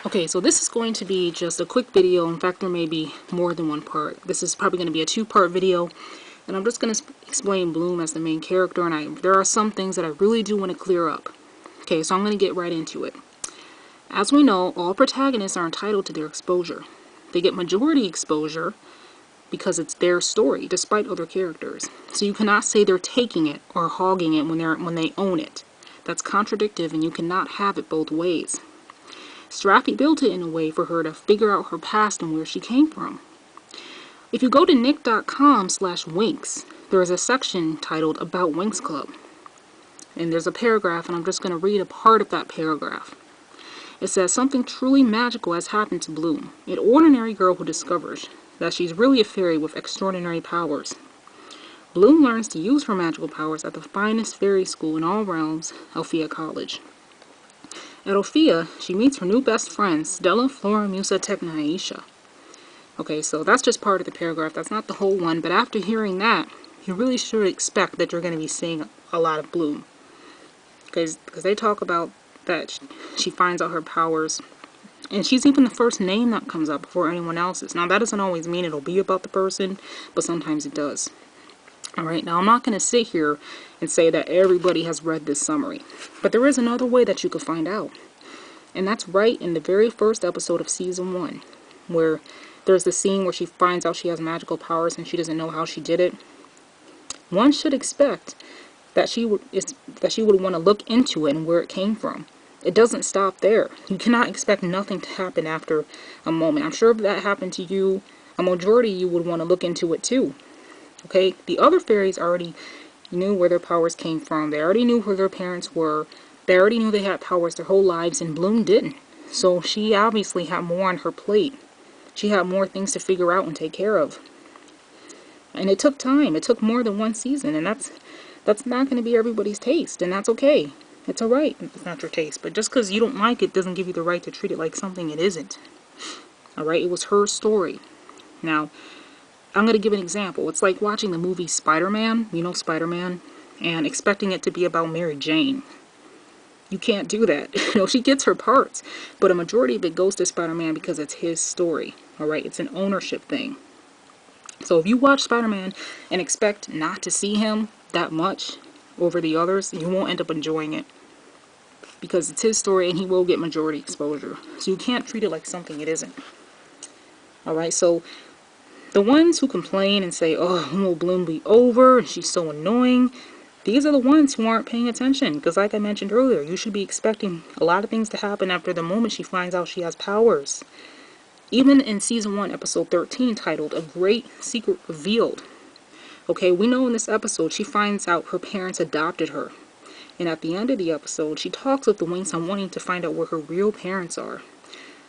Okay, so this is going to be just a quick video. In fact, there may be more than one part. This is probably going to be a two-part video, and I'm just going to explain Bloom as the main character, and there are some things that I really do want to clear up. Okay, so I'm going to get right into it. As we know, all protagonists are entitled to their exposure. They get majority exposure because it's their story, despite other characters. So you cannot say they're taking it or hogging it when they own it. That's contradictive, and you cannot have it both ways. Strappy built it in a way for her to figure out her past and where she came from. If you go to nick.com/Winx, there is a section titled About Winx Club. And there's a paragraph, and I'm just going to read a part of that paragraph. It says, something truly magical has happened to Bloom, an ordinary girl who discovers that she's really a fairy with extraordinary powers. Bloom learns to use her magical powers at the finest fairy school in all realms, Alfea College. At Alfea, she meets her new best friends, Stella, Flora, Musa, Techna, and Aisha. Okay, so that's just part of the paragraph. That's not the whole one, but after hearing that, you really should expect that you're going to be seeing a lot of Bloom. Because they talk about that she finds out her powers, and she's even the first name that comes up before anyone else's. Now, that doesn't always mean it'll be about the person, but sometimes it does. Alright, now I'm not going to sit here and say that everybody has read this summary, but there is another way that you could find out. And that's right in the very first episode of Season 1, where there's the scene where she finds out she has magical powers and she doesn't know how she did it. One should expect that she would want to look into it and where it came from. It doesn't stop there. You cannot expect nothing to happen after a moment. I'm sure if that happened to you, a majority of you would want to look into it too. Okay, the other fairies already knew where their powers came from. They already knew who their parents were. They already knew they had powers their whole lives, and Bloom didn't. So she obviously had more on her plate. She had more things to figure out and take care of. And it took time. It took more than one season, and that's not going to be everybody's taste, and that's okay. It's alright if it's not your taste, but just because you don't like it doesn't give you the right to treat it like something it isn't. Alright, it was her story. Now, I'm going to give an example. It's like watching the movie Spider-Man, you know Spider-Man, and expecting it to be about Mary Jane. You can't do that. You know, she gets her parts, but a majority of it goes to Spider-Man because it's his story. Alright, it's an ownership thing. So if you watch Spider-Man and expect not to see him that much over the others, you won't end up enjoying it. Because it's his story and he will get majority exposure. So you can't treat it like something it isn't. Alright, so the ones who complain and say, oh, when will Bloom be over? And she's so annoying. These are the ones who aren't paying attention. Because like I mentioned earlier, you should be expecting a lot of things to happen after the moment she finds out she has powers. Even in Season 1, Episode 13, titled, A Great Secret Revealed. Okay, we know in this episode she finds out her parents adopted her. And at the end of the episode, she talks with the Winx on wanting to find out where her real parents are.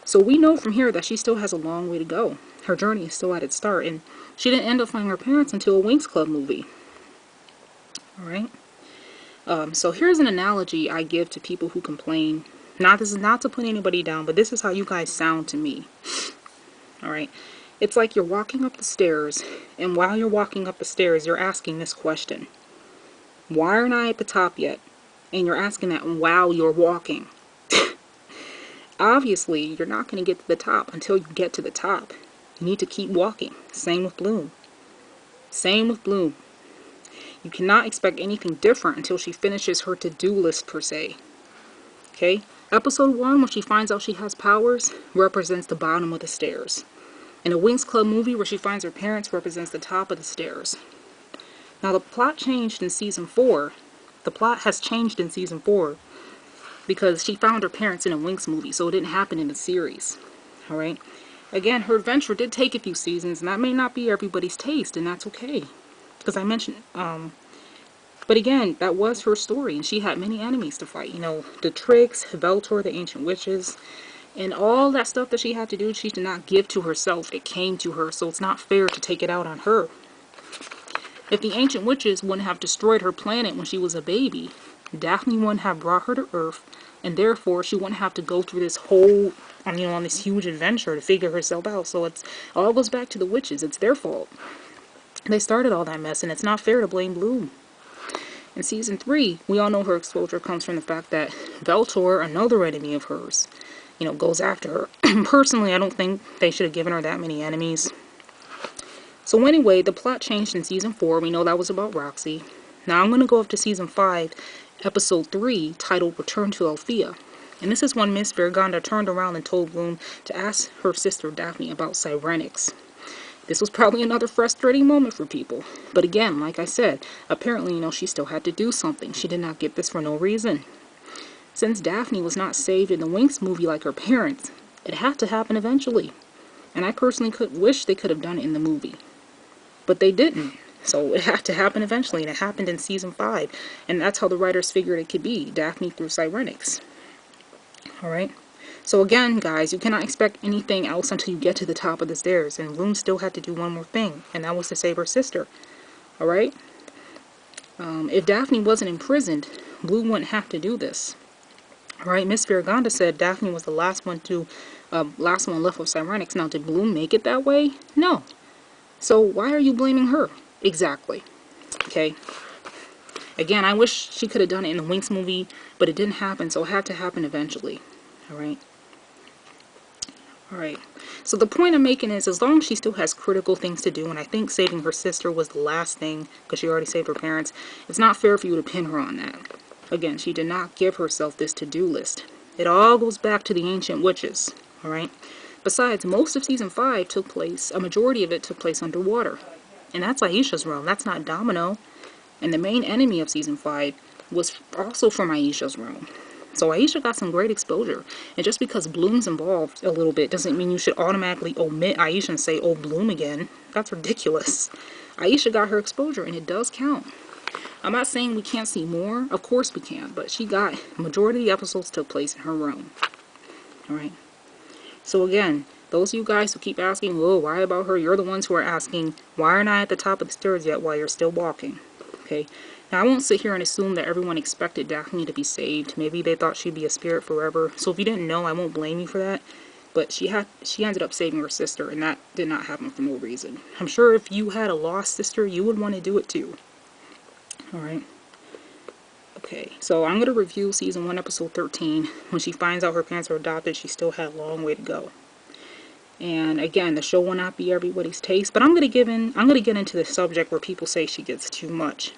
So we know from here that she still has a long way to go. Her journey is still at its start, and she didn't end up finding her parents until a Winx Club movie. Alright? So here's an analogy I give to people who complain. This is not to put anybody down, but this is how you guys sound to me. Alright? It's like you're walking up the stairs, and while you're walking up the stairs, you're asking this question. Why aren't I at the top yet? And you're asking that while you're walking. Obviously, you're not going to get to the top until you get to the top. You need to keep walking. Same with Bloom. Same with Bloom. You cannot expect anything different until she finishes her to-do list, per se. Okay? Episode 1, when she finds out she has powers, represents the bottom of the stairs. And a Winx Club movie where she finds her parents represents the top of the stairs. Now, the plot changed in Season 4. The plot has changed in Season 4 because she found her parents in a Winx movie, so it didn't happen in the series. Alright? Again, her adventure did take a few seasons, and that may not be everybody's taste, and that's okay. Because I mentioned, but again, that was her story, and she had many enemies to fight. You know, the Tricks, Veltor, the Ancient Witches, and all that stuff that she had to do, she did not give to herself. It came to her, so it's not fair to take it out on her. If the Ancient Witches wouldn't have destroyed her planet when she was a baby, Daphne wouldn't have brought her to Earth, and therefore she wouldn't have to go through this whole, on this huge adventure to figure herself out. So it all goes back to the witches. It's their fault. They started all that mess, and it's not fair to blame Bloom. In Season 3, we all know her exposure comes from the fact that Veltor, another enemy of hers, you know, goes after her. Personally, I don't think they should have given her that many enemies. So anyway, the plot changed in season 4. We know that was about Roxy. Now I'm going to go up to season 5, episode 3, titled Return to Althea. And this is when Miss Vergonda turned around and told Bloom to ask her sister Daphne about Cyrenix. This was probably another frustrating moment for people. But again, like I said, apparently, you know, she still had to do something. She did not get this for no reason. Since Daphne was not saved in the Winx movie like her parents, it had to happen eventually. And I personally wish they could have done it in the movie. But they didn't. So it had to happen eventually, and it happened in season 5. And that's how the writers figured it could be, Daphne through Cyrenix. Alright? So again, guys, you cannot expect anything else until you get to the top of the stairs. And Bloom still had to do one more thing, and that was to save her sister. Alright? If Daphne wasn't imprisoned, Bloom wouldn't have to do this. Alright, Miss Vergonda said Daphne was the last one left with Cyrenix. Now, did Bloom make it that way? No. So why are you blaming her? Exactly. Okay? Again, I wish she could have done it in the Winx movie, but it didn't happen, so it had to happen eventually. Alright? Alright. So the point I'm making is, as long as she still has critical things to do, and I think saving her sister was the last thing, because she already saved her parents, it's not fair for you to pin her on that. Again, she did not give herself this to-do list. It all goes back to the ancient witches. Alright? Besides, most of season 5 took place, a majority of it took place underwater. And that's Aisha's realm, that's not Domino. And the main enemy of season 5 was also from Aisha's realm. So Aisha got some great exposure. And just because Bloom's involved a little bit doesn't mean you should automatically omit Aisha and say, oh, Bloom again. That's ridiculous. Aisha got her exposure, and it does count. I'm not saying we can't see more. Of course we can. But she got, majority of the episodes took place in her realm. Alright? So again, those of you guys who keep asking, oh, why about her? You're the ones who are asking, why aren't I at the top of the stairs yet while you're still walking? Okay? Now, I won't sit here and assume that everyone expected Daphne to be saved. Maybe they thought she'd be a spirit forever. So if you didn't know, I won't blame you for that. But she ended up saving her sister, and that did not happen for no reason. I'm sure if you had a lost sister, you would want to do it too. Alright? Okay, so I'm going to review season 1, episode 13. When she finds out her parents are adopted, she still had a long way to go. And again, the show will not be everybody's taste, but I'm going to get into the subject where people say she gets too much.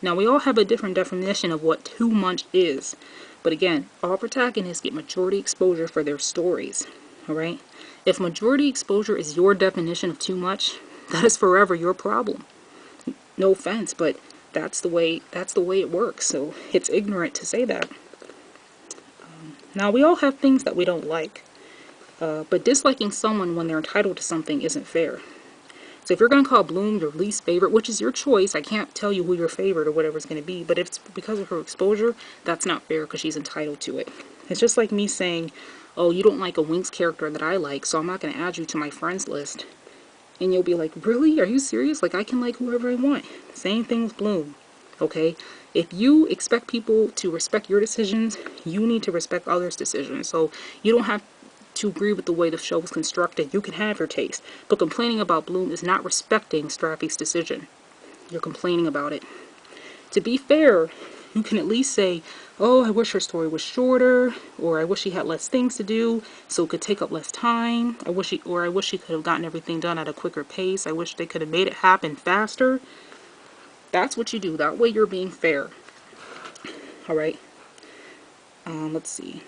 Now, we all have a different definition of what too much is. But again, all protagonists get majority exposure for their stories. Alright? If majority exposure is your definition of too much, that is forever your problem. No offense, but that's the way it works. So it's ignorant to say that. Now, we all have things that we don't like. But disliking someone when they're entitled to something isn't fair. So if you're going to call Bloom your least favorite, which is your choice, I can't tell you who your favorite or whatever it's going to be, but if it's because of her exposure, that's not fair because she's entitled to it. It's just like me saying, oh, you don't like a Winx character that I like, so I'm not going to add you to my friends list. And you'll be like, really? Are you serious? Like, I can like whoever I want. Same thing with Bloom. Okay? If you expect people to respect your decisions, you need to respect others' decisions. So you don't have to agree with the way the show is constructed. You can have your taste, but complaining about Bloom is not respecting Straffy's decision. You're complaining about it. To be fair, you can at least say, oh, I wish her story was shorter, or I wish she had less things to do so it could take up less time. I wish she could have gotten everything done at a quicker pace. I wish they could have made it happen faster. That's what you do. That way you're being fair. Alright? Let's see.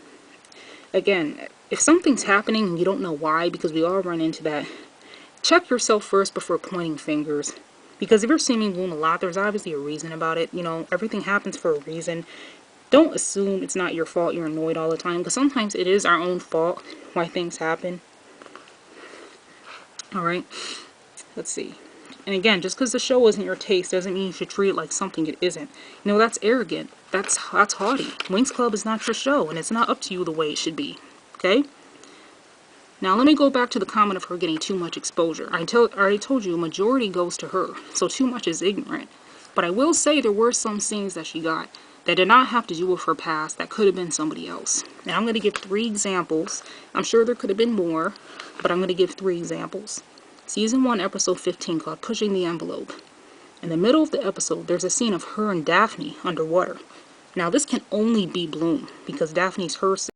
Again, if something's happening and you don't know why, because we all run into that, check yourself first before pointing fingers. Because if you're seeing Bloom a lot, there's obviously a reason about it. You know, everything happens for a reason. Don't assume it's not your fault you're annoyed all the time, because sometimes it is our own fault why things happen. Alright? Let's see. And again, just because the show isn't your taste doesn't mean you should treat it like something it isn't. You know, that's arrogant. That's haughty. Winx Club is not your show, and it's not up to you the way it should be. Okay? Now, let me go back to the comment of her getting too much exposure. I already told you, majority goes to her, so too much is ignorant. But I will say there were some scenes that she got that did not have to do with her past, that could have been somebody else. And I'm going to give 3 examples. I'm sure there could have been more, but I'm going to give 3 examples. Season 1, episode 15, called Pushing the Envelope. In the middle of the episode, there's a scene of her and Daphne underwater. Now, this can only be Bloom, because Daphne's her